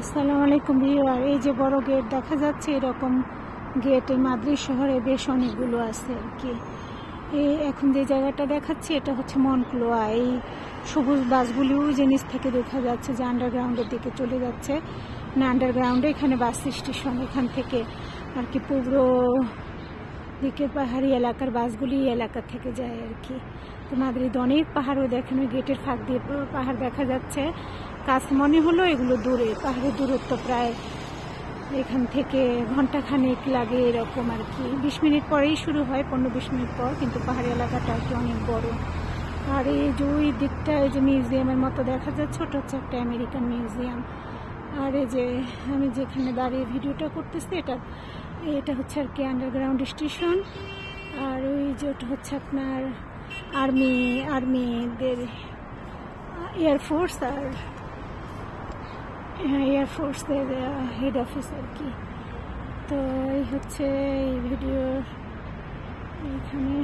আসসালামু আলাইকুম ভিউয়ার। এই যে বড় গেট দেখা যাচ্ছে, এরকম গেট এই মাদ্রিদ শহরে বেশ অনেকগুলো আছে আর কি। এই এখন যে জায়গাটা দেখাচ্ছি এটা হচ্ছে মনক্লোয়া। এই সবুজ বাসগুলিও যে নিচ থেকে দেখা যাচ্ছে যে আন্ডারগ্রাউন্ডের দিকে চলে যাচ্ছে, না আন্ডারগ্রাউন্ডে এখানে বাস স্টেশন, এখান থেকে আর কি পূর্ব দিকে পাহাড়ি এলাকার বাসগুলি এলাকা থেকে যায় আর কি। তো মাদ্রিদ অনেক পাহাড়ও দেখেন, ওই গেটের ফাঁক দিয়ে পাহাড় দেখা যাচ্ছে। কাছ মনে হলো এগুলো দূরে, পাহাড়ের দূরত্ব প্রায় এখান থেকে ঘন্টাখানেক লাগে এরকম আর কি। 20 মিনিট পরেই শুরু হয়, 15-20 মিনিট পর, কিন্তু পাহাড়ি এলাকাটা আর কি অনেক বড়। আর এই যে ওই দিকটা এই যে মিউজিয়ামের মতো দেখা যাচ্ছে, ওটা হচ্ছে একটা আমেরিকান মিউজিয়াম। আর এই যে আমি যেখানে দাঁড়িয়ে ভিডিওটা করতেছি এটা হচ্ছে আর কি আন্ডারগ্রাউন্ড স্টেশন। আর ওই যে ওটা হচ্ছে আপনার আর্মিদের এয়ারফোর্স, আর এয়ারফোর্সের হেড অফিস আর কি। তো এই হচ্ছে এই ভিডিও এখানে।